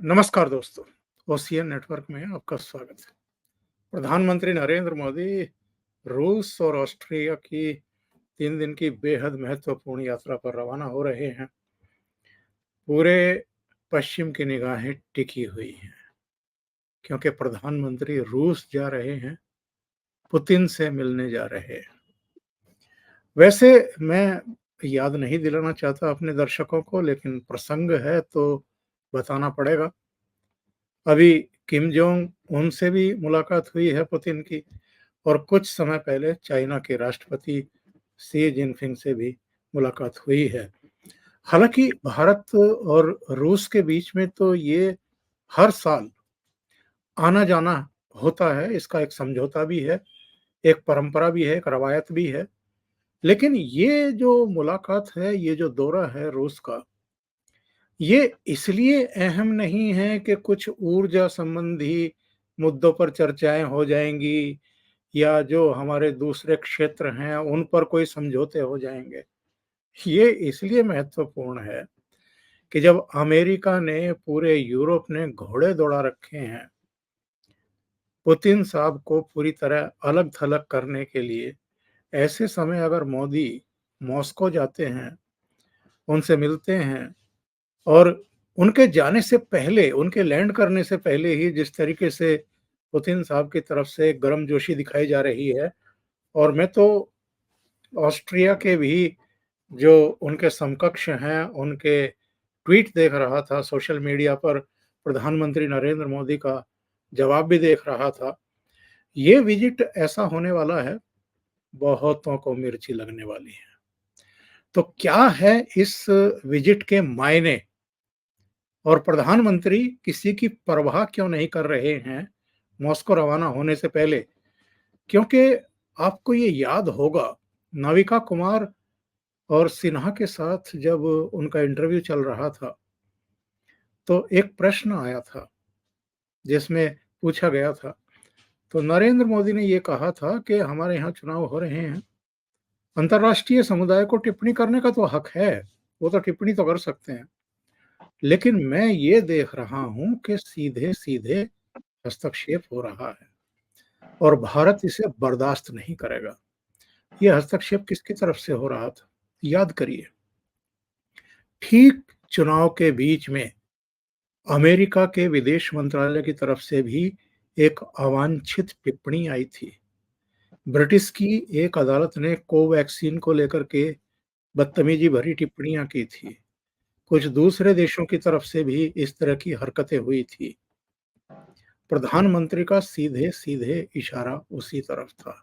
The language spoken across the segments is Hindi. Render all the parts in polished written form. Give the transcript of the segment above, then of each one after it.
नमस्कार दोस्तों, ओसीएन नेटवर्क में आपका स्वागत है। प्रधानमंत्री नरेंद्र मोदी रूस और ऑस्ट्रिया की 3 दिन की बेहद महत्वपूर्ण यात्रा पर रवाना हो रहे हैं। पूरे पश्चिम की निगाहें टिकी हुई हैं, क्योंकि प्रधानमंत्री रूस जा रहे हैं, पुतिन से मिलने जा रहे हैं। वैसे मैं याद नहीं दिलाना चाहता अपने दर्शकों को, लेकिन प्रसंग है तो बताना पड़ेगा। अभी किम जोंग उन से भी मुलाकात हुई है पुतिन की, और कुछ समय पहले चाइना के राष्ट्रपति शी जिनपिंग से भी मुलाकात हुई है। हालांकि भारत और रूस के बीच में तो ये हर साल आना जाना होता है, इसका एक समझौता भी है, एक परंपरा भी है, एक रवायत भी है। लेकिन ये जो मुलाकात है, ये जो दौरा है रूस का, ये इसलिए अहम नहीं है कि कुछ ऊर्जा संबंधी मुद्दों पर चर्चाएं हो जाएंगी या जो हमारे दूसरे क्षेत्र हैं उन पर कोई समझौते हो जाएंगे। ये इसलिए महत्वपूर्ण है कि जब अमेरिका ने, पूरे यूरोप ने घोड़े दौड़ा रखे हैं पुतिन साहब को पूरी तरह अलग थलग करने के लिए, ऐसे समय अगर मोदी मॉस्को जाते हैं, उनसे मिलते हैं, और उनके जाने से पहले, उनके लैंड करने से पहले ही जिस तरीके से पुतिन साहब की तरफ से गर्मजोशी दिखाई जा रही है, और मैं तो ऑस्ट्रिया के भी जो उनके समकक्ष हैं, उनके ट्वीट देख रहा था सोशल मीडिया पर, प्रधानमंत्री नरेंद्र मोदी का जवाब भी देख रहा था। ये विजिट ऐसा होने वाला है, बहुतों को मिर्ची लगने वाली है। तो क्या है इस विजिट के मायने, और प्रधानमंत्री किसी की परवाह क्यों नहीं कर रहे हैं मॉस्को रवाना होने से पहले? क्योंकि आपको ये याद होगा, नाविका कुमार और सिन्हा के साथ जब उनका इंटरव्यू चल रहा था, तो एक प्रश्न आया था जिसमें पूछा गया था, तो नरेंद्र मोदी ने ये कहा था कि हमारे यहाँ चुनाव हो रहे हैं, अंतर्राष्ट्रीय समुदाय को टिप्पणी करने का तो हक है, वो तो टिप्पणी तो कर सकते हैं, लेकिन मैं ये देख रहा हूं कि सीधे सीधे हस्तक्षेप हो रहा है और भारत इसे बर्दाश्त नहीं करेगा। ये हस्तक्षेप किसकी तरफ से हो रहा था? याद करिए, ठीक चुनाव के बीच में अमेरिका के विदेश मंत्रालय की तरफ से भी एक अवांछित टिप्पणी आई थी। ब्रिटिश की एक अदालत ने कोवैक्सीन को लेकर के बदतमीजी भरी टिप्पणियां की थी। कुछ दूसरे देशों की तरफ से भी इस तरह की हरकतें हुई थी। प्रधानमंत्री का सीधे सीधे इशारा उसी तरफ था।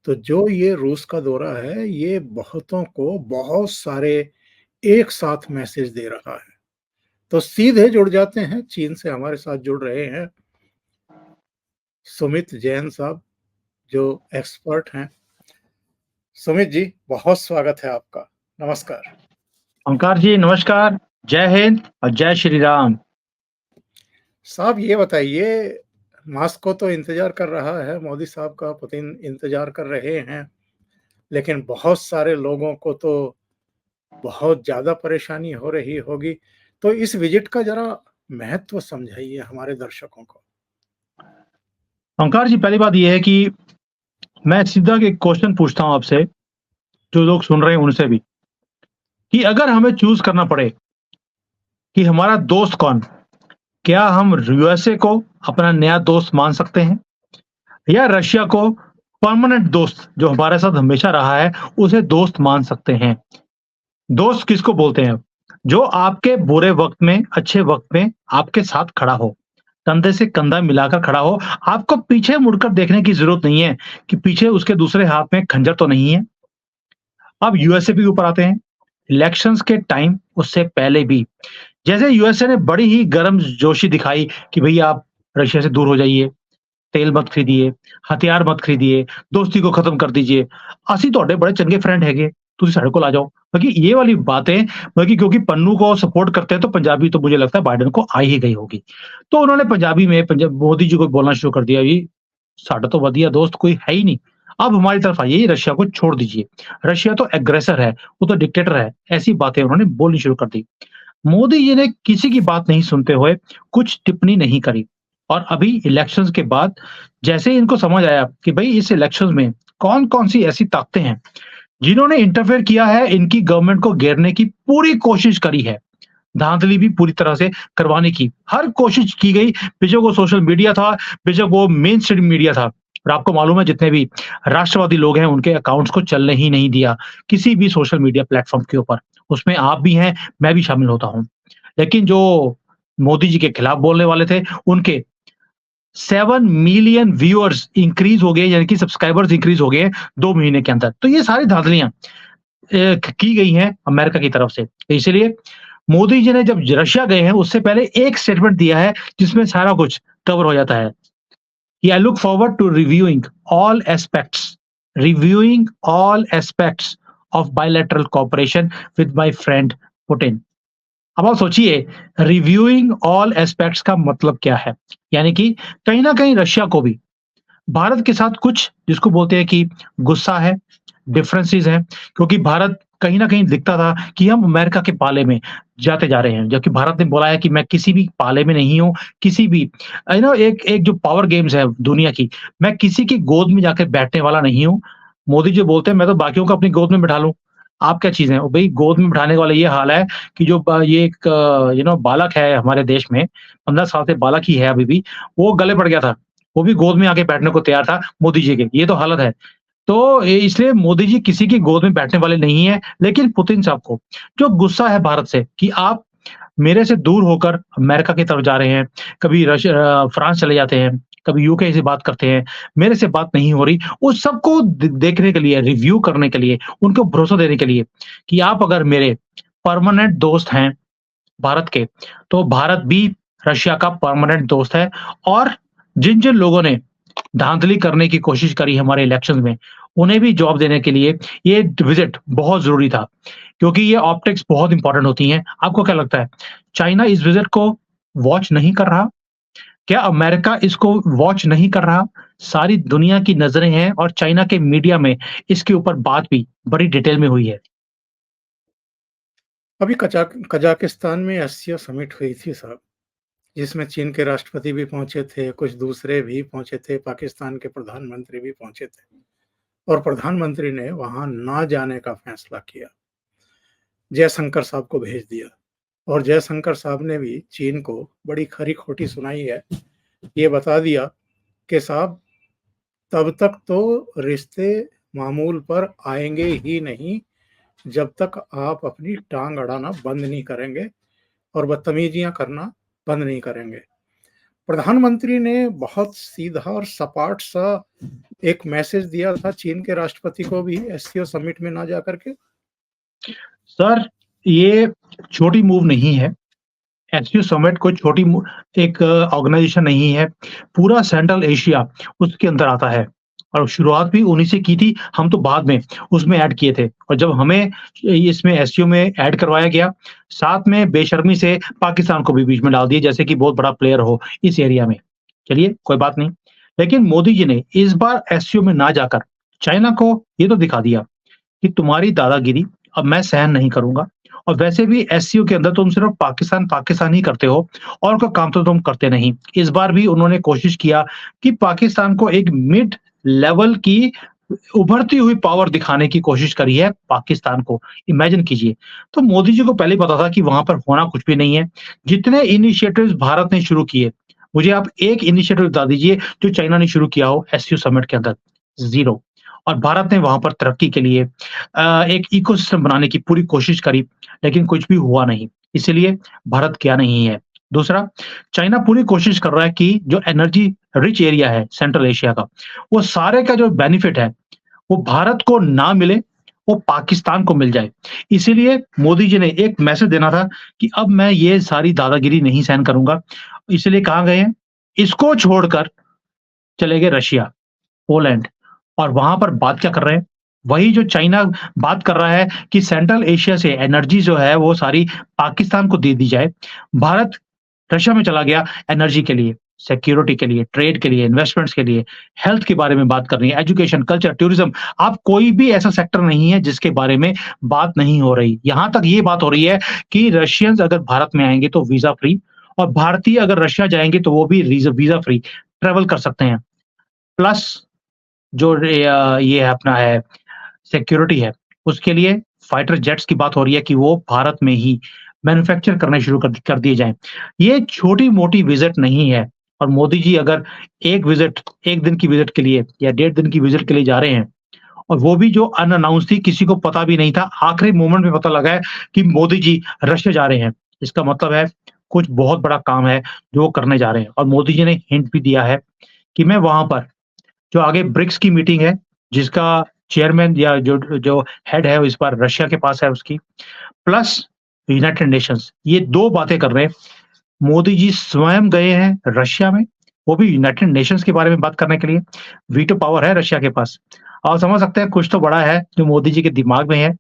तो जो ये रूस का दौरा है, ये बहुतों को बहुत सारे एक साथ मैसेज दे रहा है। तो सीधे जुड़ जाते हैं, चीन से हमारे साथ जुड़ रहे हैं सुमित जैन साहब, जो एक्सपर्ट हैं। सुमित जी, बहुत स्वागत है आपका। नमस्कार। ओंकार जी नमस्कार, जय हिंद और जय श्री राम। साहब ये बताइए, मॉस्को तो इंतजार कर रहा है मोदी साहब का, पुतिन इंतजार कर रहे हैं, लेकिन बहुत सारे लोगों को तो बहुत ज्यादा परेशानी हो रही होगी। तो इस विजिट का जरा महत्व समझाइए हमारे दर्शकों को। ओंकार जी, पहली बात यह है कि मैं सीधा एक क्वेश्चन पूछता हूं आपसे, जो लोग सुन रहे हैं उनसे भी, कि अगर हमें चूज करना पड़े कि हमारा दोस्त कौन, क्या हम यूएसए को अपना नया दोस्त मान सकते हैं या रशिया को परमानेंट दोस्त जो हमारे साथ हमेशा रहा है उसे दोस्त मान सकते हैं? दोस्त किसको बोलते हैं? जो आपके बुरे वक्त में, अच्छे वक्त में आपके साथ खड़ा हो, कंधे से कंधा मिलाकर खड़ा हो, आपको पीछे मुड़कर देखने की जरूरत नहीं है कि पीछे उसके दूसरे हाथ में खंजर तो नहीं है। अब यूएसए के ऊपर आते हैं। इलेक्शंस के टाइम, उससे पहले भी, जैसे यूएसए ने बड़ी ही गर्मजोशी दिखाई कि भैया आप रशिया से दूर हो जाइए, तेल मत खरीदिए, हथियार मत खरीदिए, दोस्ती को खत्म कर दीजिए, ਅਸੀਂ ਤੁਹਾਡੇ बड़े चंगे फ्रेंड हैगे, ਤੁਸੀਂ ਸਾਡੇ ਕੋਲ आ जाओ। बाकी ये वाली बातें, बाकी क्योंकि पन्नू को सपोर्ट करते हैं तो पंजाबी तो मुझे लगता है बाइडेन को आ ही गई होगी। तो उन्होंने पंजाबी में मोदी जी को बोलना शुरू कर दिया, जी साਡਾ तो वधिया दोस्त कोई है ही नहीं, अब हमारी तरफ आइए, रशिया को छोड़ दीजिए, रशिया तो एग्रेसर है, वो तो डिक्टेटर है, ऐसी बातें उन्होंने बोलनी शुरू कर दी। मोदी जी ने किसी की बात नहीं सुनते हुए कुछ टिप्पणी नहीं करी और अभी इलेक्शंस के बाद जैसे ही इनको समझ आया कि भाई इस इलेक्शंस में कौन-कौन सी ऐसी ताकतें हैं जिन्होंने इंटरफेयर किया है, इनकी गवर्नमेंट को घेरने की पूरी कोशिश करी है। धांधली भी पूरी तरह से करवाने की हर कोशिश की गई, बेशक वो सोशल मीडिया था, बेशक वो मेन स्ट्रीम मीडिया था। और आपको मालूम है जितने भी राष्ट्रवादी लोग हैं उनके अकाउंट्स को चलने ही नहीं दिया किसी भी सोशल मीडिया प्लेटफॉर्म के ऊपर। उसमें आप भी हैं, मैं भी शामिल होता हूँ। लेकिन जो मोदी जी के खिलाफ बोलने वाले थे, उनके 7 मिलियन व्यूअर्स इंक्रीज हो गए, यानी कि सब्सक्राइबर्स इंक्रीज हो गए 2 महीने के अंदर। तो ये सारी धांधलियाँ की गई हैं अमेरिका की तरफ से। इसलिए मोदी जी ने जब रशिया गए हैं उससे पहले एक स्टेटमेंट दिया है जिसमें सारा कुछ कवर हो जाता है कि I look forward to reviewing all aspects of bilateral cooperation with my friend Putin. अब आप सोचिए रिव्यूइंग ऑल एस्पेक्ट्स का मतलब क्या है? यानी कि कहीं न कहीं रशिया को भी भारत के साथ कुछ जिसको बोलते हैं कि गुस्सा है, डिफरेंसेस हैं, क्योंकि भारत कहीं न कहीं दिखता था कि हम अमेरिका के पाले में जाते जा रहे हैं, जबकि भारत ने बोला है कि मैं किसी भी पाले में नहीं हूँ, किसी भी एक एक जो पावर गेम्स है दुनिया की, मैं किसी की गोद में जाकर बैठने वाला नहीं हूँ। मोदी जी बोलते हैं मैं तो बाकियों को अपनी गोद में बिठा लूँ, आप क्या चीज़ हैं? भई गोद में बिठाने वाला ये हाल है कि जो ब ये एक बालक है हमारे देश में, 15 साल से बालक ही है अभी भी, वो गले पड़ गया था। वो भी गोद में आके बैठने को तैयार था मोदी जी के, ये तो हालत है। तो इसलिए मोदी जी किसी की गोद में बैठने वाले नहीं हैं, लेकिन पुतिन साहब को जो गुस्सा है भारत से कि आप मेरे से दूर होकर अमेरिका की तरफ जा रहे हैं, कभी फ्रांस चले जाते हैं, कभी यूके से बात करते हैं, मेरे से बात नहीं हो रही, उस सबको देखने के लिए, रिव्यू करने के लिए, उनको भरोसा देने के लिए कि आप अगर मेरे परमानेंट दोस्त हैं भारत के, तो भारत भी रशिया का परमानेंट दोस्त है और जिन-जिन लोगों ने धांधली करने की कोशिश करी हमारे इलेक्शन में, उन्हें भी जवाब देने के लिए ये विज़िट बहुत ज़रूरी था, क्योंकि ये ऑप्टिक्स बहुत इम्पोर्टेंट होती हैं। आपको क्या लगता है, चाइना इस विज़िट को वॉच नहीं कर रहा? क्या अमेरिका इसको वॉच नहीं कर रहा? सारी दुनिया की नज़रें हैं और चाइना के मीडिया में इसके ऊपर बात भी बड़ी डिटेल में हुई है। अभी कजाकिस्तान में एससीओ समिट हुई थी साहब, जिसमें चीन के राष्ट्रपति भी पहुंचे थे, कुछ दूसरे भी पहुंचे थे, पाकिस्तान के प्रधानमंत्री भी पहुंचे थे और प्रधानमंत्री ने वहां ना जाने का फैसला किया। जयशंकर साहब को भेज दिया और जयशंकर साहब ने भी चीन को बड़ी खरी-खोटी सुनाई है। ये बता दिया कि साहब तब तक तो रिश्ते मामूल पर आएँगे ही नहीं, जब तक आप अपनी टाँग अड़ाना बंद नहीं करेंगे और बदतमीज़ियाँ करना बंद नहीं करेंगे। प्रधानमंत्री ने बहुत सीधा और सपाट सा एक मैसेज दिया था चीन के राष्ट्रपति को भी एससीओ समिट में ना जाकर के। सर, ये छोटी मूव नहीं है। एससीओ समिट कोई छोटी एक ऑर्गेनाइजेशन नहीं है, पूरा सेंट्रल एशिया उसके अंदर आता है और शुरुआत भी उन्हीं से की थी, हम तो बाद में उसमें ऐड किए थे और जब हमें इसमें एससीओ में ऐड करवाया गया, साथ में बेशर्मी से पाकिस्तान को भी बीच में डाल दिया जैसे कि बहुत बड़ा प्लेयर हो इस एरिया में। चलिए, कोई बात नहीं। लेकिन मोदी जी ने इस बार एससीओ में ना जाकर चाइना को ये तो दिखा दिया कि तुम्हारी दादागिरी अब मैं सहन नहीं करूँगा और वैसे भी एससीओ के अंदर तुम सिर्फ पाकिस्तान, पाकिस्तान ही करते हो और कोई काम तो तुम करते नहीं। इस बार भी उन्होंने कोशिश किया कि पाकिस्तान को एक मिड लेवल की उभरती हुई पावर दिखाने की कोशिश करी है पाकिस्तान को। इमेजिन कीजिए। तो मोदी जी को पहले ही पता था कि वहाँ पर होना कुछ भी नहीं है। जितने इनिशिएटिव्स भारत ने शुरू किए, मुझे आप एक इनिशिएटिव बता दीजिए जो चाइना ने शुरू किया हो एससीओ समिट के अंदर, ज़ीरो। और भारत ने वहाँ पर तरक्की के लिए एक इकोसिस्टम बनाने की पूरी कोशिश करी, लेकिन कुछ भी हुआ नहीं। इसीलिए भारत गया नहीं है। दूसरा, चाइना पूरी कोशिश कर रहा है कि जो एनर्जी रिच एरिया है सेंट्रल एशिया का, वो सारे का जो बेनिफिट है, वो भारत को ना मिले, वो पाकिस्तान को मिल जाए। इसीलिए मोदी जी ने एक मैसेज देना था कि अब मैं ये सारी दादागिरी नहीं सहन करूँगा। इसलिए कहाँ गए हैं? इसको छोड़कर चले गए रशिया, पोलैंड और वहाँ पर बात क्या कर रहे हैं? वही जो चाइना बात कर रहा है कि सेंट्रल एशिया से एनर्जी जो है वो सारी पाकिस्तान को दे दी जाए। भारत रशिया में चला गया एनर्जी के लिए। सिक्योरिटी के लिए, ट्रेड के लिए, इन्वेस्टमेंट्स के लिए, हेल्थ के बारे में बात करनी है, एजुकेशन, कल्चर, टूरिज्म, आप कोई भी ऐसा सेक्टर नहीं है जिसके बारे में बात नहीं हो रही। यहाँ तक ये बात हो रही है कि रशियंस अगर भारत में आएँगे तो वीज़ा फ्री और भारतीय अगर रशिया जाएँगे तो वो भी वीज़ा फ्री ट्रैवल कर सकते हैं। प्लस जो ये अपना है सिक्योरिटी है, उसके लिए फाइटर जेट्स की बात हो रही है कि वो भारत में ही मैन्युफैक्चर करने शुरू कर दिए जाएँ। ये छोटी-मोटी विज़िट नहीं है और मोदी जी अगर 1 दिन की विज़िट के लिए या 1.5 दिन की विज़िट के लिए जा रहे हैं और वो भी जो अनअनाउंस थी, किसी को पता भी नहीं था, आखिरी मोमेंट में पता लगा है कि मोदी जी रशिया जा रहे हैं। इसका मतलब है कुछ बहुत बड़ा काम है जो वो करने जा रहे हैं और मोदी जी ने हिंट भी दिया है कि मैं वहाँ पर जो आगे ब्रिक्स की मीटिंग है, जिसका चेयरमैन या जो जो हेड है, इस बार रशिया के पास है उसकी, प्लस यूनाइटेड नेशंस, ये 2 बातें कर रहे हैं। मोदी जी स्वयं गए हैं रशिया में, वो भी यूनाइटेड नेशंस के बारे में बात करने के लिए। वीटो पावर है रशिया के पास। आप समझ सकते हैं कुछ तो बड़ा है जो मोदी जी के दिमाग में है,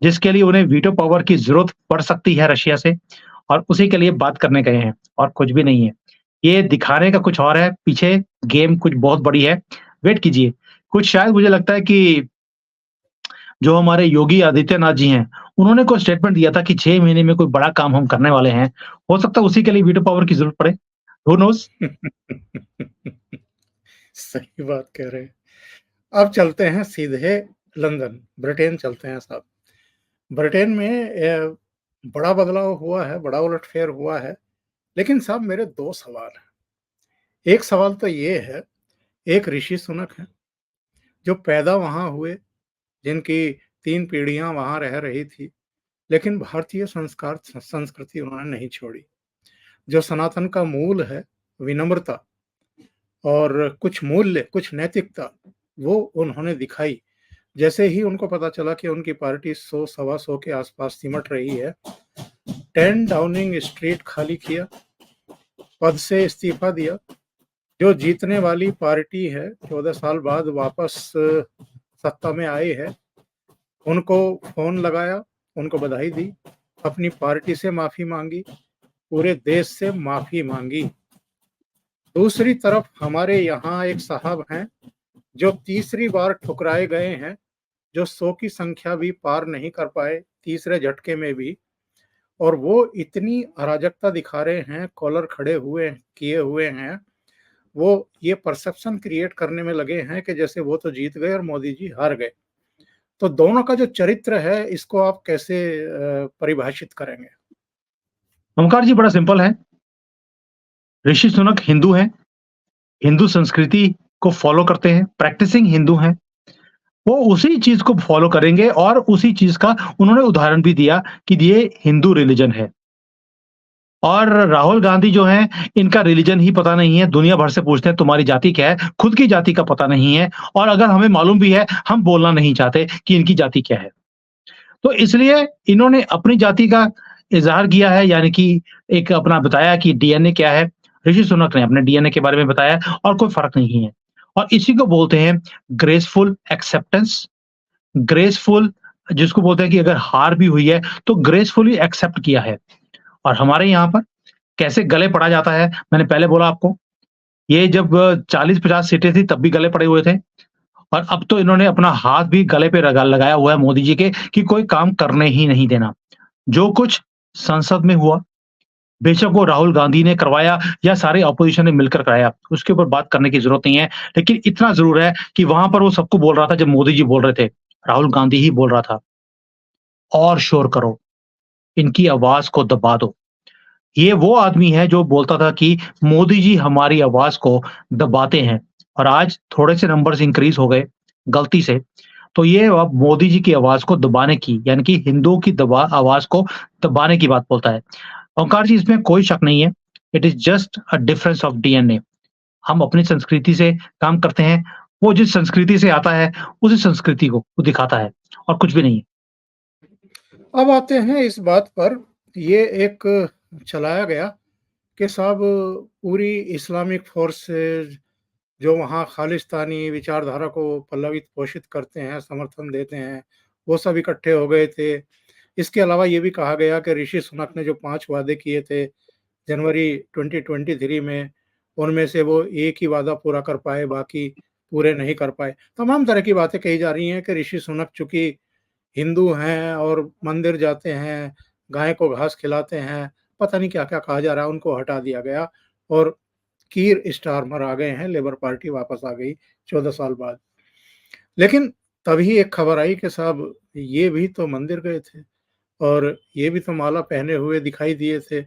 जिसके लिए उन्हें वीटो पावर की ज़रूरत पड़ सकती है रशिया से और उसी के लिए बात करने गए हैं और कुछ भी नहीं है। ये दिखाने का कुछ और है, पीछे गेम कुछ बहुत बड़ी है, वेट कीजिए। कुछ शायद मुझे लगता है कि जो हमारे योगी आदित्यनाथ जी हैं, उन्होंने कोई स्टेटमेंट दिया था कि 6 महीने में कोई बड़ा काम हम करने वाले हैं। हो सकता है उसी के लिए वीटो पावर की ज़रूरत पड़े। हू नोज़? सही बात कह रहे हैं। अब चलते हैं सीधे लंदन, ब्रिटेन चलते हैं साहब। ब्रिटेन में बड़ा बदलाव हुआ है, बड़ा उलटफेर हुआ है, लेकिन साहब मेरे 2 सवाल हैं। एक सवाल तो ये है, एक ऋषि सुनक हैं, जो पैदा वहाँ हुए, जिनकी 3 पीढ़ियाँ वहाँ रह रही थी, लेकिन भारतीय संस्कृति उन्होंने नहीं छोड़ी। जो सनातन का मूल है, विनम्रता और कुछ मूल्य, कुछ नैतिकता, वो उन्होंने दिखाई। जैसे ही उनको पता चला कि उनकी पार्टी 100 सवा 100 के आसपास सिमट रही है, 10 डाउनिंग स्ट्रीट खाली किया, पद से इस्तीफा दिया। जो जीतने वाली पार्टी है, 14 साल बाद वापस सत्ता में आई है, उनको फ़ोन लगाया, उनको बधाई दी, अपनी पार्टी से माफ़ी माँगी, पूरे देश से माफ़ी माँगी। दूसरी तरफ हमारे यहाँ एक साहब हैं, जो तीसरी बार ठुकराए गए हैं, जो 100 की संख्या भी पार नहीं कर पाए, तीसरे झटके में भी, और वो इतनी अराजकता दिखा रहे हैं, कॉलर खड़े हुए किए हुए हैं, वो ये परसेप्शन क्रिएट करने में लगे हैं कि जैसे वो तो जीत गए और मोदी जी हार गए। तो दोनों का जो चरित्र है, इसको आप कैसे परिभाषित करेंगे? ओमकार जी बड़ा सिंपल है। ऋषि सुनक हिंदू हैं, हिंदू संस्कृति को फ़ॉलो करते हैं, प्रैक्टिसिंग हिंदू हैं। वो उसी चीज़ को फ़ॉलो करेंगे और उसी चीज़ का उन्होंने उदाहरण भी दिया कि ये हिंदू रिलिजन है। और राहुल गांधी जो हैं, इनका रिलिजन ही पता नहीं है, दुनिया भर से पूछते हैं तुम्हारी जाति क्या है? खुद की जाति का पता नहीं है और अगर हमें मालूम भी है, हम बोलना नहीं चाहते कि इनकी जाति क्या है। तो इसलिए इन्होंने अपनी जाति का इज़हार किया है यानी कि एक अपना बताया कि डीएनए क्या है। ऋषि सुनक ने अपने डीएनए के बारे में बताया और कोई फ़र्क नहीं है। और इसी को बोलते हैं ग्रेसफुल एक्सेप्टेंस, ग्रेसफुल जिसको बोलते हैं कि अगर हार भी हुई है, तो ग्रेसफुली एक्सेप्ट किया है। और हमारे यहाँ पर कैसे गले पड़ा जाता है, मैंने पहले बोला आपको, ये जब 40-50 सीटें थी तब भी गले पड़े हुए थे और अब तो इन्होंने अपना हाथ भी गले पे लगाया हुआ है मोदी जी के कि कोई काम करने ही नहीं देना। जो कुछ संसद में हुआ, बेशक वो राहुल गांधी ने करवाया या सारे ऑपोजिशन ने मिलकर कराया, उसके ऊपर बात करने की ज़रूरत नहीं है। लेकिन इतना ज़रूर है कि वहाँ पर वो सबको बोल रहा था जब मोदी जी बोल रहे थे, राहुल गांधी ही बोल रहा था, और शोर करो, इनकी आवाज़ को दबा दो। ये वो आदमी है जो बोलता था कि मोदी जी हमारी आवाज़ को दबाते हैं और आज थोड़े से नंबर्स इंक्रीज़ हो गए गलती से, तो ये अब मोदी जी की आवाज़ को दबाने की यानी कि हिंदुओं की आवाज़ को दबाने की बात बोलता है। ओंकार जी इसमें कोई शक नहीं है, it is just a difference of DNA. हम अपनी संस्कृति से काम करते हैं, वो जिस संस्कृति से आता है, उसी संस्कृति को वो दिखाता है और कुछ भी नहीं है। अब आते हैं इस बात पर, ये एक चलाया गया कि साहब पूरी इस्लामिक फ़ोर्सेज़ जो वहाँ खालिस्तानी विचारधारा को पल्लवित पोषित करते हैं, समर्थन देते हैं, वो सब इकट्ठे हो गए थे। इसके अलावा ये भी कहा गया कि ऋषि सुनक ने जो 5 वादे किए थे जनवरी 2023 में, उनमें से वो एक ही वादा पूरा कर पाए, बाकी पूरे नहीं कर पाए। तमाम तरह की बातें कही जा रही हैं कि ऋषि सुनक चूँकि हिंदू हैं और मंदिर जाते हैं, गाय को घास खिलाते हैं, पता नहीं क्या-क्या कहा जा रहा है, उनको हटा दिया गया और कीर स्टारमर आ गए हैं, लेबर पार्टी वापस आ गई 14 साल बाद। लेकिन तभी एक खबर आई कि साहब ये भी तो मंदिर गए थे और ये भी तो माला पहने हुए दिखाई दिए थे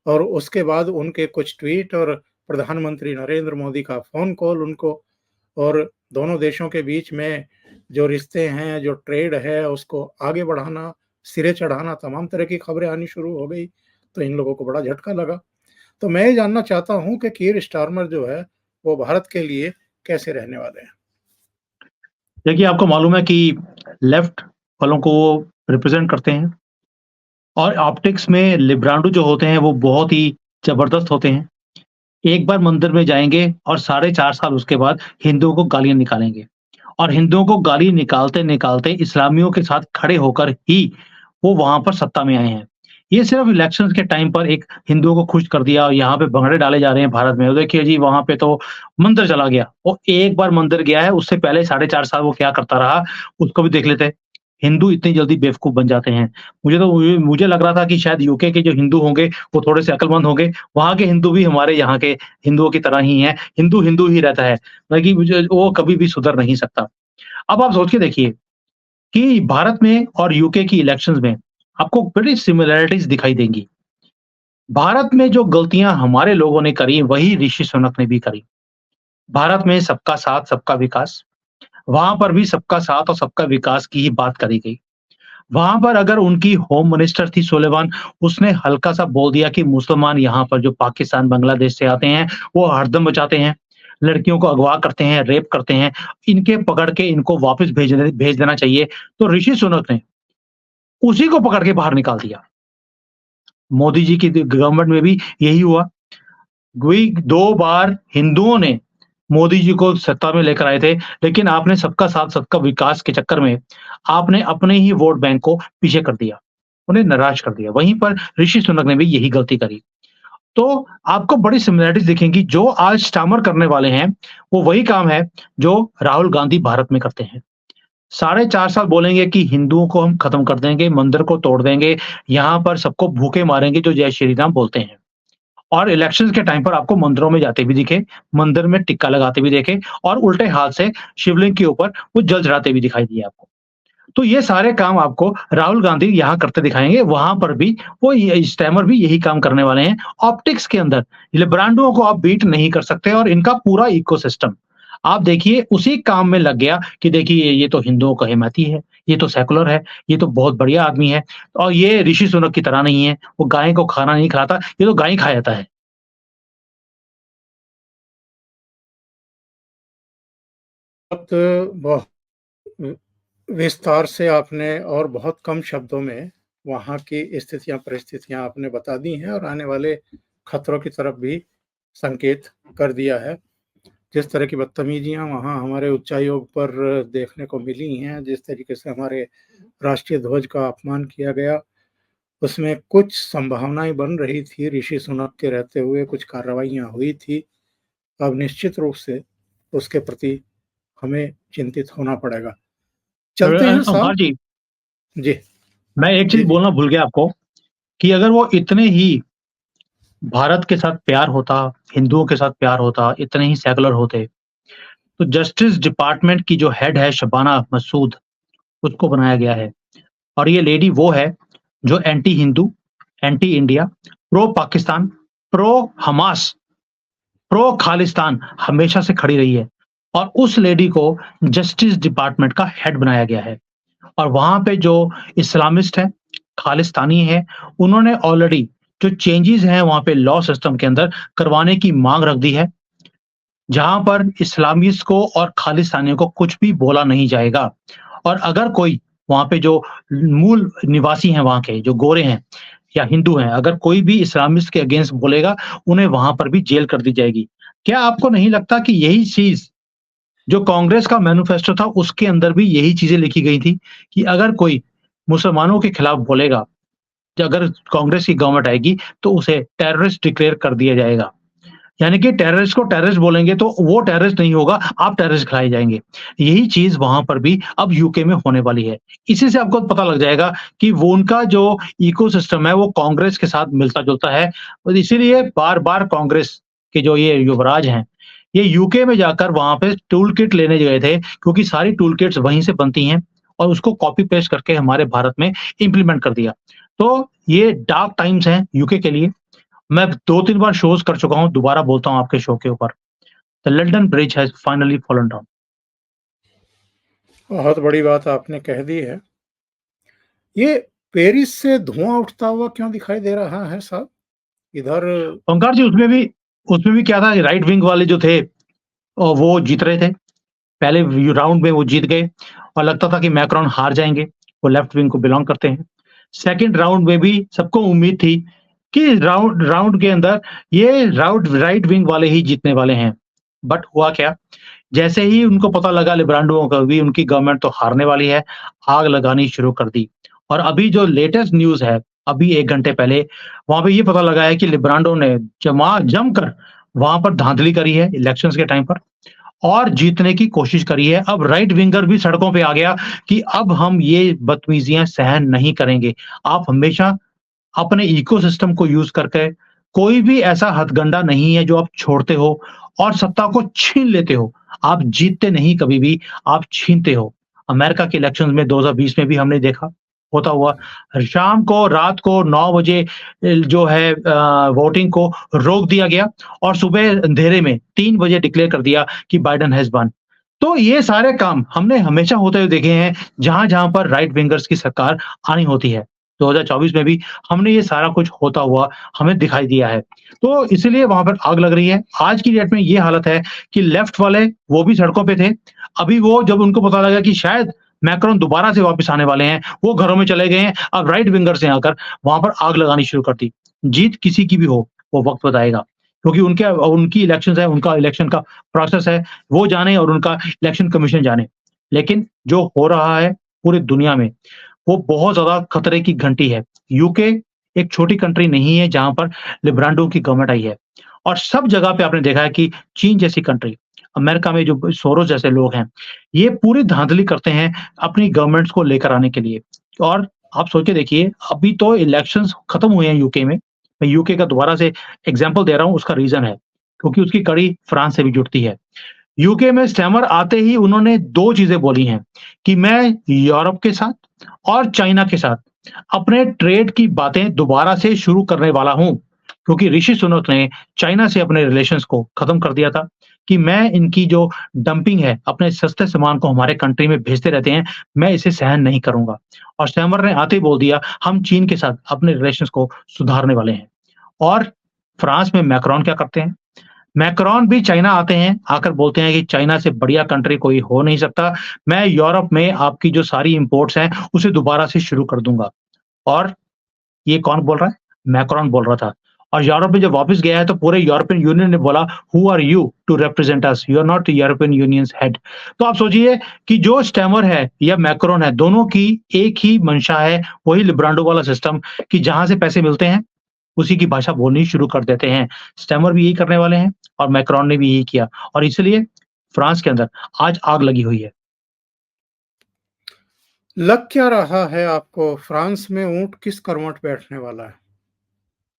और उसके बाद उनके कुछ ट्वीट और प्रधानमंत्री नरेंद्र मोदी का फ़ोन कॉल उनको और दोनों देशों के बीच में जो रिश्ते हैं, जो ट्रेड है, उसको आगे बढ़ाना, सिरे चढ़ाना, तमाम तरह की खबरें आनी शुरू हो गई, तो इन लोगों को बड़ा झटका लगा। तो मैं ये जानना चाहता हूँ कि कीर स्टारमर जो है, वो भारत के लिए कैसे रहने वाले हैं? देखिए, आपको मालूम है कि लेफ्ट वालों को वो रिप्रेज़ेंट करते हैं और ऑप्टिक्स में लिब्रांडो जो होते हैं, वो बहुत ही ज़बरदस्त होते हैं। एक बार मंदिर में जाएँगे और साढ़े 4 साल उसके बाद हिंदुओं को गालियाँ निकालेंगे और हिंदुओं को गाली निकालते-निकालते इस्लामियों के साथ खड़े होकर ही वो वहाँ पर सत्ता में आए हैं। ये सिर्फ़ इलेक्शंस के टाइम पर एक हिंदुओं को खुश कर दिया और यहाँ पे भंगड़े डाले जा रहे हैं भारत में। देखिए जी, वहाँ पे तो मंदिर चला गया। वो एक बार मंदिर गया है, उससे पहले साढ़े 4 साल वो क्या करता रहा, उसको भी देख लेते हैं। हिंदू इतनी जल्दी बेवकूफ़ बन जाते हैं। मुझे लग रहा था कि शायद यूके के जो हिंदू होंगे, वो थोड़े से अक्लमंद होंगे। वहाँ के हिंदू भी हमारे यहाँ के हिंदुओं की तरह ही हैं। हिंदू, हिंदू ही रहता है। बाकी मुझे वो कभी भी सुधर नहीं सकता। अब आप सोच के देखिए कि भारत में और यूके की इलेक्शंस में आपको बड़ी सिमिलैरिटीज़ दिखाई देंगी। भारत में जो गलतियाँ हमारे लोगों ने करी, वही ऋषि सुनक ने भी करी। भारत में सबका साथ, सबका विकास, वहाँ पर भी सबका साथ और सबका विकास की ही बात करी गई। वहाँ पर अगर उनकी होम मिनिस्टर थी सुलेमान, उसने हल्का-सा बोल दिया कि मुसलमान यहाँ पर जो पाकिस्तान, बांग्लादेश से आते हैं, वो हड़दंग मचाते हैं, लड़कियों को अगवा करते हैं, रेप करते हैं, इनके पकड़ के इनको वापस भेज देना चाहिए। तो ऋषि सुनक ने उसी को पकड़ के बाहर निकाल दिया। मोदी जी की गवर्नमेंट में भी यही हुआ। वही 2 बार हिंदुओं ने मोदी जी को सत्ता में लेकर आए थे, लेकिन आपने सबका साथ, सबका विकास के चक्कर में आपने अपने ही वोट बैंक को पीछे कर दिया, उन्हें निराश कर दिया। वहीं पर ऋषि सुनक ने भी यही गलती करी। तो आपको बड़ी सिमिलैरिटीज़ दिखेंगी, जो आज स्टामर करने वाले हैं, वो वही काम है जो राहुल गांधी भारत में करते हैं। साढ़े 4 साल बोलेंगे कि हिंदुओं को हम खत्म कर देंगे, मंदिर को तोड़ देंगे, यहाँ पर सबको भूखे मारेंगे जो जय श्री राम बोलते हैं। और इलेक्शंस के टाइम पर आपको मंदिरों में जाते भी दिखे, मंदिर में टिक्का लगाते भी देखे और उल्टे हाथ से शिवलिंग के ऊपर वो जल चढ़ाते भी दिखाई दिए आपको। तो ये सारे काम आपको राहुल गांधी यहाँ करते दिखाएँगे, वहाँ पर भी वो ये स्टैमर भी यही काम करने वाले हैं। ऑप्टिक्स के अंदर लिब्रांडों को आप बीट नहीं कर सकते और इनका पूरा इकोसिस्टम आप देखिए उसी काम में लग गया कि देखिए ये तो हिंदुओं का हिमैती है, ये तो सेकुलर है, ये तो बहुत बढ़िया आदमी है और ये ऋषि सुनक की तरह नहीं है, वो गाय को खाना नहीं खाता, ये तो गाय ही खा जाता है। बहुत विस्तार से आपने और बहुत कम शब्दों में वहाँ की स्थितियाँ, परिस्थितियाँ आपने बता दी हैं और आने वाले खतरों की तरफ भी संकेत कर दिया है। जिस तरह की बदतमीज़ियाँ वहाँ हमारे उच्चायोग पर देखने को मिली हैं, जिस तरीके से हमारे राष्ट्रीय ध्वज का अपमान किया गया, उसमें कुछ संभावनाएँ बन रही थी, ऋषि सुनक के रहते हुए कुछ कार्रवाइयाँ हुई थी। अब निश्चित रूप से उसके प्रति हमें चिंतित होना पड़ेगा। चलते हैं ओंकार साहब। जी, जी, मैं एक जी, चीज़ जी। बोलना भूल गया आपको कि अगर वो इतने ही भारत के साथ प्यार होता, हिंदुओं के साथ प्यार होता, इतने ही सेकुलर होते, तो जस्टिस डिपार्टमेंट की जो हेड है शबाना मसूद, उसको बनाया गया है और ये लेडी वो है जो anti Hindu, anti India, pro Pakistan, pro Hamas, pro Khalistan हमेशा से खड़ी रही है और उस लेडी को जस्टिस डिपार्टमेंट का हेड बनाया गया है और वहाँ पे जो इस्लामिस्ट हैं, खालिस्तानी हैं, उन्होंने ऑलरेडी जो चेंजेज़ हैं वहाँ पे लॉ सिस्टम के अंदर करवाने की माँग रख दी है, जहाँ पर इस्लामिस्ट को और खालिस्तानियों को कुछ भी बोला नहीं जाएगा और अगर कोई वहाँ पे जो मूल निवासी हैं वहाँ के, जो गोरे हैं या हिंदू हैं, अगर कोई भी इस्लामिस्ट के अगेंस्ट बोलेगा, उन्हें वहाँ पर भी जेल कर दी जाएगी। क्या आपको नहीं लगता कि यही चीज़ जो कांग्रेस का मैनिफेस्टो था, उसके अंदर भी यही चीज़ें लिखी गई थी कि अगर कोई मुसलमानों के खिलाफ बोलेगा, कि अगर कांग्रेस की गवर्नमेंट आएगी, तो उसे टेररिस्ट डिक्लेयर कर दिया जाएगा। यानी कि टेररिस्ट को टेररिस्ट बोलेंगे तो वो टेररिस्ट नहीं होगा, आप टेररिस्ट कहलाए जाएँगे। यही चीज़ वहाँ पर भी अब यूके में होने वाली है। इसी से आपको पता लग जाएगा कि वो उनका जो इकोसिस्टम है वो कांग्रेस के साथ मिलता-जुलता है और इसीलिए बार-बार कांग्रेस के जो ये युवराज हैं, ये यूके में जाकर वहाँ पे टूल किट लेने गए थे क्योंकि सारी टूल किट्स वहीं से बनती हैं और उसको कॉपी पेस्ट करके हमारे भारत में इम्प्लीमेंट कर दिया। तो ये डार्क टाइम्स हैं यूके के लिए। मैं 2-3 बार शोज़ कर चुका हूँ, दोबारा बोलता हूँ आपके शो के ऊपर। The London bridge has finally fallen down. बहुत बड़ी बात आपने कह दी है। ये पेरिस से धुआँ उठता हुआ क्यों दिखाई दे रहा है साहब? इधर ओंकार जी उसमें भी क्या था राइट विंग वाले जो थे वो जीत रहे थे। पहले राउंड में वो जीत गए और लगता था कि मैक्रोन हार जाएँगे, वो लेफ्ट विंग को बिलॉन्ग करते हैं। सेकंड राउंड में भी सबको उम्मीद थी कि राउंड राउंड के अंदर ये राइट विंग वाले ही जीतने वाले हैं। बट हुआ क्या? जैसे ही उनको पता लगा लिब्रांडो को भी उनकी गवर्नमेंट तो हारने वाली है, आग लगानी शुरू कर दी। और अभी जो लेटेस्ट न्यूज़ है, अभी 1 घंटे पहले वहाँ पे ये पता लगा है कि लिब्रांडो ने जमकर वहाँ पर धांधली करी है इलेक्शंस के टाइम पर और जीतने की कोशिश करी है। अब राइट विंगर भी सड़कों पे आ गया कि अब हम ये बदतमीज़ियाँ सहन नहीं करेंगे। आप हमेशा अपने इकोसिस्टम को यूज़ करके कोई भी ऐसा हथगंडा नहीं है जो आप छोड़ते हो और सत्ता को छीन लेते हो। आप जीतते नहीं कभी भी, आप छीनते हो। अमेरिका के इलेक्शंस में 2020 में भी हमने देखा होता हुआ। शाम को रात को 9 बजे जो है वोटिंग को रोक दिया गया और सुबह अंधेरे में 3 बजे डिक्लेयर कर दिया कि बाइडेन हैज़ वन। तो ये सारे काम हमने हमेशा होते हुए देखे हैं, जहाँ-जहाँ पर राइट विंगर्स की सरकार आनी होती है। 2024 में भी हमने ये सारा कुछ होता हुआ हमें दिखाई दिया है। तो इसीलिए वहाँ पर आग लग रही है। आज की डेट में ये हालत है कि लेफ्ट वाले वो भी सड़कों पे थे। अभी वो जब उनको पता लगा कि शायद मैक्रोन दोबारा से वापस आने वाले हैं, वो घरों में चले गए हैं। अब राइट विंगर्स ने आकर वहाँ पर आग लगानी शुरू कर दी। जीत किसी की भी हो, वो वक़्त बताएगा। क्योंकि उनकी इलेक्शंस है, उनका इलेक्शन का प्रोसेस है, वो जाने और उनका इलेक्शन कमीशन जाने। लेकिन जो हो रहा है पूरी दुनिया में वो बहुत ज़्यादा खतरे की घंटी है। यूके एक छोटी कंट्री नहीं है जहाँ पर लिब्रांडो की गवर्नमेंट आई है और सब जगह पे आपने देखा है कि चीन जैसी कंट्री, अमेरिका में जो सोरोस जैसे लोग हैं, ये पूरी धांधली करते हैं अपनी गवर्नमेंट्स को लेकर आने के लिए। और आप सोच के देखिए अभी तो इलेक्शंस खत्म हुए हैं यूके में। मैं यूके का दोबारा से एग्ज़ाम्पल दे रहा हूँ उसका रीज़न है, क्योंकि उसकी कड़ी फ्रांस से भी जुड़ती है। यूके में स्टैमर आते ही उन्होंने 2 चीज़ें बोली हैं कि मैं यूरोप के साथ और चाइना के साथ अपने ट्रेड की बातें दोबारा से शुरू करने वाला हूँ। क्योंकि ऋषि सुनक ने चाइना से अपने रिलेशंस को खत्म कर दिया था कि मैं इनकी जो डंपिंग है, अपने सस्ते सामान को हमारे कंट्री में भेजते रहते हैं, मैं इसे सहन नहीं करूँगा। और स्टैमर ने आते ही बोल दिया, हम चीन के साथ अपने रिलेशंस को सुधारने वाले हैं। और फ्रांस में मैक्रोन क्या करते हैं? मैक्रोन भी चाइना आते हैं, आकर बोलते हैं कि चाइना से बढ़िया कंट्री कोई हो नहीं सकता। मैं यूरोप में आपकी जो सारी इंपोर्ट्स हैं, उसे दोबारा से शुरू कर दूँगा। और ये कौन बोल रहा है? मैक्रोन बोल रहा था। और यूरोप में जब वापस गया है तो पूरे यूरोपियन यूनियन ने बोला, who are you to represent us? You are not European Union's हेड। तो आप सोचिए कि जो स्टैमर है या मैक्रोन है, दोनों की एक ही मंशा है, वही लिब्रांडो वाला सिस्टम कि जहाँ से पैसे मिलते हैं, उसी की भाषा बोलनी शुरू कर देते हैं। स्टैमर भी यही करने वाले हैं और मैक्रोन ने भी यही किया और इसलिए फ्रांस के अंदर आज आग लगी हुई है। लग क्या रहा है आपको फ्रांस में ऊँट किस करवट बैठने वाला है?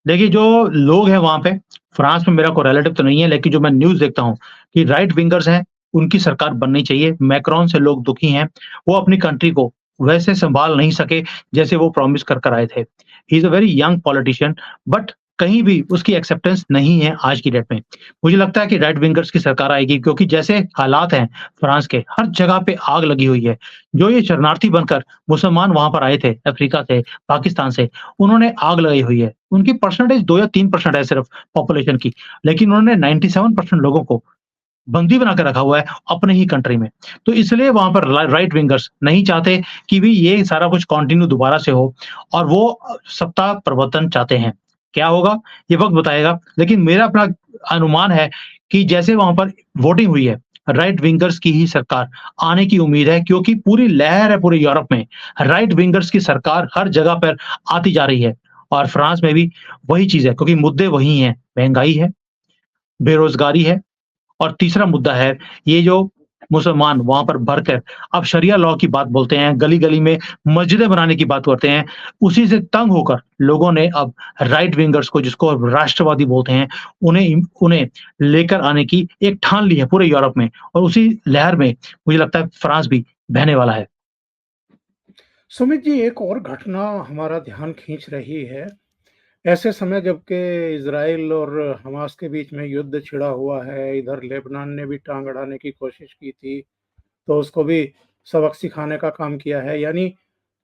देखिए, जो लोग हैं वहाँ पे, फ्रांस में मेरा कोई रिलेटिव तो नहीं है, लेकिन जो मैं न्यूज़ देखता हूँ कि राइट विंगर्स हैं, उनकी सरकार बननी चाहिए। मैक्रोन से लोग दुखी हैं, वो अपनी कंट्री को वैसे सँभाल नहीं सके, जैसे वो प्रॉमिस कर कर आए थे। He is a very young politician but कहीं भी उसकी एक्सेप्टेंस नहीं है आज की डेट में। मुझे लगता है कि राइट विंगर्स की सरकार आएगी क्योंकि जैसे हालात हैं फ्रांस के, हर जगह पे आग लगी हुई है। जो ये शरणार्थी बनकर मुसलमान वहाँ पर आए थे, अफ्रीका से, पाकिस्तान से, उन्होंने आग लगाई हुई है। उनकी परसेंटेज 2 या 3% है सिर्फ पॉपुलेशन की, लेकिन उन्होंने 97% लोगों को बंदी बना के रखा हुआ है अपने ही कंट्री में। तो इसलिए वहाँ पर राइट विंगर्स नहीं चाहते कि भी ये सारा कुछ कंटिन्यू दोबारा से हो और वो सत्ता प्रवर्तन चाहते हैं। क्या होगा? ये वक़्त बताएगा, लेकिन मेरा अपना अनुमान है कि जैसे वहाँ पर वोटिंग हुई है, राइट विंगर्स की ही सरकार आने की उम्मीद है क्योंकि पूरी लहर है पूरे यूरोप में, राइट विंगर्स की सरकार हर जगह पर आती जा रही है और फ्रांस में भी वही चीज़ है क्योंकि मुद्दे वही हैं, महँगाई है, बेरोजगारी है और तीसरा मुद्दा है ये जो मुसलमान वहाँ पर भरकर अब शरिया लॉ की बात बोलते हैं, गली-गली में मस्जिदें बनाने की बात करते हैं। उसी से तंग होकर लोगों ने अब राइट विंगर्स को जिसको अब राष्ट्रवादी बोलते हैं, उन्हें लेकर आने की एक ठान ली है पूरे यूरोप में और उसी लहर में मुझे लगता है फ्रांस भी बहने वाला है। सुमित जी, एक और घटना हमारा ध्यान खींच रही है। ऐसे समय जबकि इज़राइल और हमास के बीच में युद्ध छिड़ा हुआ है, इधर लेबनान ने भी टाँग अड़ाने की कोशिश की थी, तो उसको भी सबक सिखाने का काम किया है। यानी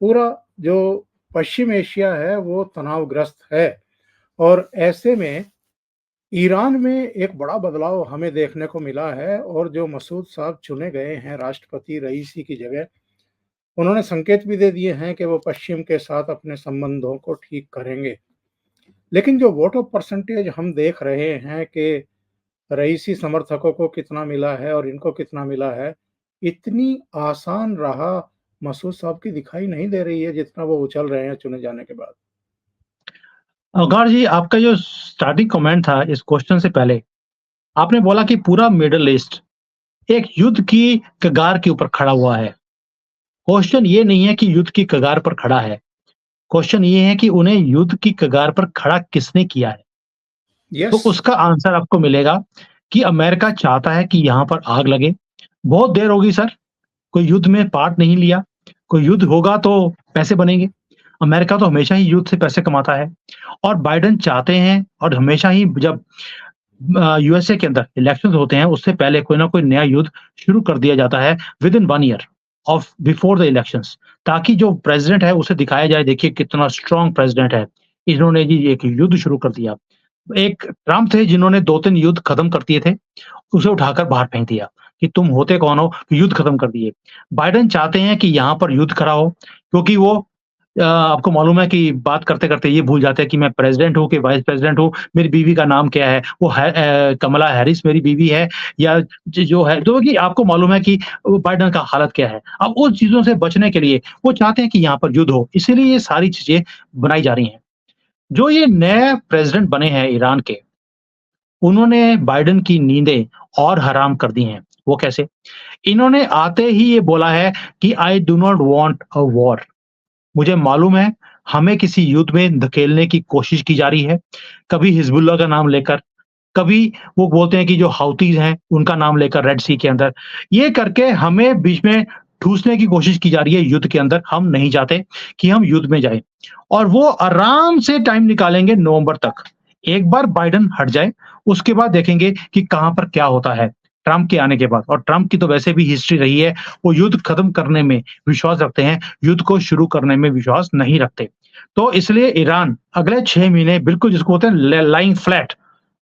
पूरा जो पश्चिम एशिया है, वो तनावग्रस्त है और ऐसे में ईरान में एक बड़ा बदलाव हमें देखने को मिला है और जो मसूद साहब चुने गए हैं राष्ट्रपति रईसी की जगह, उन्होंने संकेत भी दे दिए हैं कि वो पश्चिम के साथ अपने संबंधों को ठीक करेंगे। लेकिन जो वोट ऑफ परसेंटेज हम देख रहे हैं कि रईसी समर्थकों को कितना मिला है और इनको कितना मिला है, इतनी आसान राह मसूद साहब की दिखाई नहीं दे रही है जितना वो उछल रहे हैं चुने जाने के बाद। गौर जी, आपका जो स्टार्टिंग कमेंट था इस क्वेश्चन से पहले, आपने बोला कि पूरा मिडल ईस्ट एक युद्ध की कगार के ऊपर खड़ा हुआ है। क्वेश्चन ये नहीं है कि युद्ध की कगार पर खड़ा है, क्वेश्चन ये है कि उन्हें युद्ध की कगार पर खड़ा किसने किया है? तो यस। उसका आंसर आपको मिलेगा कि अमेरिका चाहता है कि यहाँ पर आग लगे। बहुत देर होगी सर, कोई युद्ध में पार्ट नहीं लिया, कोई युद्ध होगा तो पैसे बनेंगे। अमेरिका तो हमेशा ही युद्ध से पैसे कमाता है और बाइडेन चाहते हैं और हमेशा ही जब यूएसए के अंदर इलेक्शंस होते हैं, उससे पहले कोई ना कोई नया युद्ध शुरू कर दिया जाता है with in 1 year of before the elections ताकि जो प्रेज़िडेंट है उसे दिखाया जाए देखिए कितना स्ट्रॉन्ग प्रेज़िडेंट है। इन्होंने जी एक युद्ध शुरू कर दिया। एक ट्रम्प थे जिन्होंने 2-3 युद्ध खत्म कर दिए थे, उसे उठाकर बाहर फेंक दिया कि तुम होते कौन हो कि युद्ध खत्म कर दिए। बाइडेन चाहते हैं कि यहाँ पर युद्ध खड़ा हो क्योंकि वो आपको मालूम है कि बात करते-करते ये भूल जाते हैं कि मैं प्रेज़िडेंट हूँ कि वाइस प्रेज़िडेंट हूँ, मेरी बीवी का नाम क्या है? वो है कमला हैरिस मेरी बीवी है या जो है जो कि आपको मालूम है कि वो बाइडेन का हालत क्या है। अब उन चीज़ों से बचने के लिए वो चाहते हैं कि यहाँ पर युद्ध हो, इसीलिए ये सारी चीज़ें बनाई जा रही हैं। जो ये नए प्रेज़िडेंट बने हैं ईरान के, उन्होंने बाइडेन की नींदें और हराम कर दी हैं। वो कैसे? इन्होंने आते ही ये बोला है कि I do not want a war. मुझे मालूम है हमें किसी युद्ध में धकेलने की कोशिश की जा रही है, कभी हिज़्बुल्लाह का नाम लेकर, कभी वो बोलते हैं कि जो हाउतीज़ हैं उनका नाम लेकर रेड सी के अंदर। ये करके हमें बीच में ठूँसने की कोशिश की जा रही है युद्ध के अंदर, हम नहीं चाहते कि हम युद्ध में जाएँ। और वो आराम से टाइम निकालेंगे नवंबर तक। एक बार बाइडेन हट जाए, उसके बाद देखेंगे कि कहाँ पर क्या होता है, ट्रम्प के आने के बाद। और ट्रम्प की तो वैसे भी हिस्ट्री रही है, वो युद्ध खत्म करने में विश्वास रखते हैं, युद्ध को शुरू करने में विश्वास नहीं रखते। तो इसलिए ईरान अगले 6 महीने बिल्कुल जिसको बोलते हैं लाइंग फ्लैट,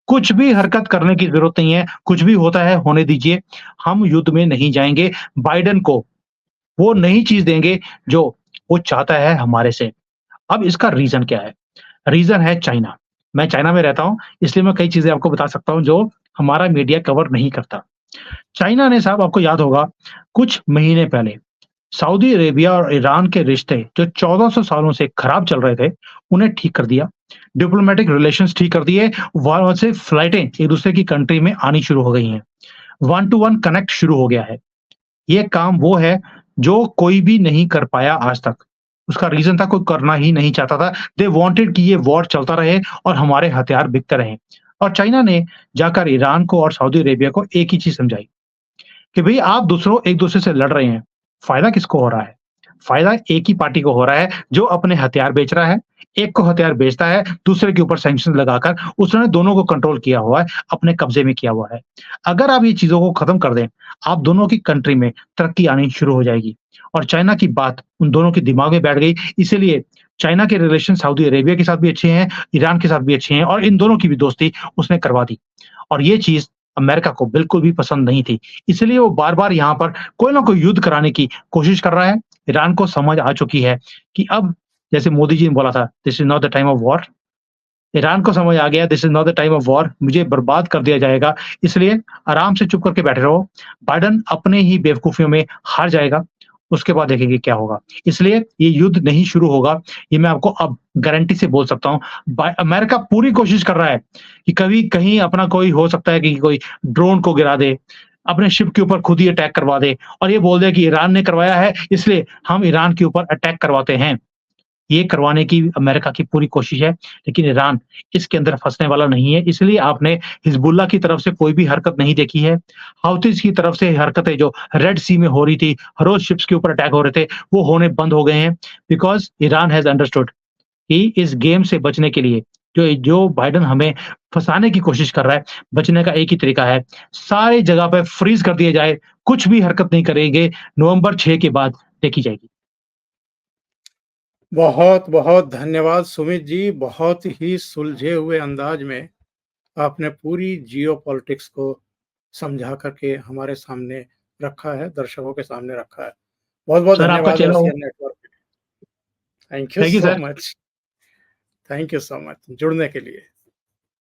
कुछ भी हरकत करने की ज़रूरत नहीं है, कुछ भी होता है होने दीजिए, हम युद्ध में नहीं जाएँगे। बाइडेन को वो नई चीज़ देंगे जो वो चाहता है हमारे से। अब इसका रीज़न क्या है? रीज़न है चाइना। मैं चाइना में रहता हूँ, इसलिए मैं कई चीज़ें आपको बता सकता हूँ जो हमारा मीडिया कवर नहीं करता। चाइना ने साहब आपको याद होगा कुछ महीने पहले सऊदी अरेबिया और ईरान के रिश्ते जो 1400 सालों से खराब चल रहे थे, उन्हें ठीक कर दिया। डिप्लोमैटिक रिलेशंस ठीक कर दिए, वहाँ से फ्लाइटें एक-दूसरे की कंट्री में आनी शुरू हो गई हैं। वन टू वन कनेक्ट शुरू हो गया है। ये काम वो है जो कोई भी नहीं कर पाया आज तक। उसका रीज़न था कोई करना ही नहीं चाहता था। दे वांटेड कि ये वॉर चलता रहे और हमारे हथियार बिकते रहें। और चाइना ने जाकर ईरान को और सऊदी अरेबिया को एक ही चीज़ समझाई कि भई आप दूसरों एक-दूसरे से लड़ रहे हैं, फ़ायदा किसको हो रहा है? फ़ायदा एक ही पार्टी को हो रहा है जो अपने हथियार बेच रहा है। एक को हथियार बेचता है, दूसरे के ऊपर सैंक्शन लगाकर उसने दोनों को कंट्रोल किया हुआ है, अपने कब्ज़े में किया हुआ है। अगर आप ये चीज़ों को खत्म कर दें, आप दोनों की कंट्री में तरक्की आनी शुरू हो जाएगी। और चाइना की बात उन दोनों के दिमाग में बैठ गई, इसीलिए चाइना के रिलेशन सऊदी अरेबिया के साथ भी अच्छे हैं, ईरान के साथ भी अच्छे हैं और इन दोनों की भी दोस्ती उसने करवा दी। और ये चीज़ अमेरिका को बिल्कुल भी पसंद नहीं थी। इसलिए वो बार-बार यहाँ पर कोई ना कोई युद्ध कराने की कोशिश कर रहा है। ईरान को समझ आ चुकी है कि अब जैसे मोदी जी ने बोला था, this is not the time of war. Iran को समझ आ गया this is not the time of war, मुझे बर्बाद कर दिया जाएगा, इसलिए आराम से चुप करके बैठे रहो। बाइडेन अपने ही बेवकूफ़ियों में हार जाएगा उसके बाद देखेंगे क्या होगा। इसलिए ये युद्ध नहीं शुरू होगा, ये मैं आपको अब गारंटी से बोल सकता हूँ। अमेरिका पूरी कोशिश कर रहा है कि कभी कहीं अपना कोई हो सकता है कि कोई ड्रोन को गिरा दे, अपने शिप के ऊपर खुद ही अटैक करवा दे और ये बोल दे कि ईरान ने करवाया है, इसलिए हम ईरान के ऊपर अटैक करवाते हैं। ये करवाने की अमेरिका की पूरी कोशिश है, लेकिन ईरान इसके अंदर फँसने वाला नहीं है। इसलिए आपने हिज़्बुल्लाह की तरफ से कोई भी हरकत नहीं देखी है। हाउथीज़ की तरफ से हरकतें जो रेड सी में हो रही थी, हर रोज़ शिप्स के ऊपर अटैक हो रहे थे, वो होने बंद हो गए हैं बिकॉज़ ईरान हैज़ अंडरस्टूड कि इस गेम से बचने के लिए जो जो बाइडेन हमें फँसाने की कोशिश कर रहा है, बचने का एक ही तरीका है, सारी जगह पे फ्रीज़ कर दिया जाए, कुछ भी हरकत नहीं करेंगे, नवंबर 6 के बाद देखी जाएगी। बहुत-बहुत धन्यवाद सुमित जी। बहुत ही सुलझे हुए अंदाज में आपने पूरी जियोपॉलिटिक्स को समझा कर के हमारे सामने रखा है, दर्शकों के सामने रखा है। बहुत-बहुत सर आपका धन्यवाद चेला हूँ। एशियन नेटवर्क पे। Thank you thank you so sir. Much. Thank you so much जुड़ने के लिए।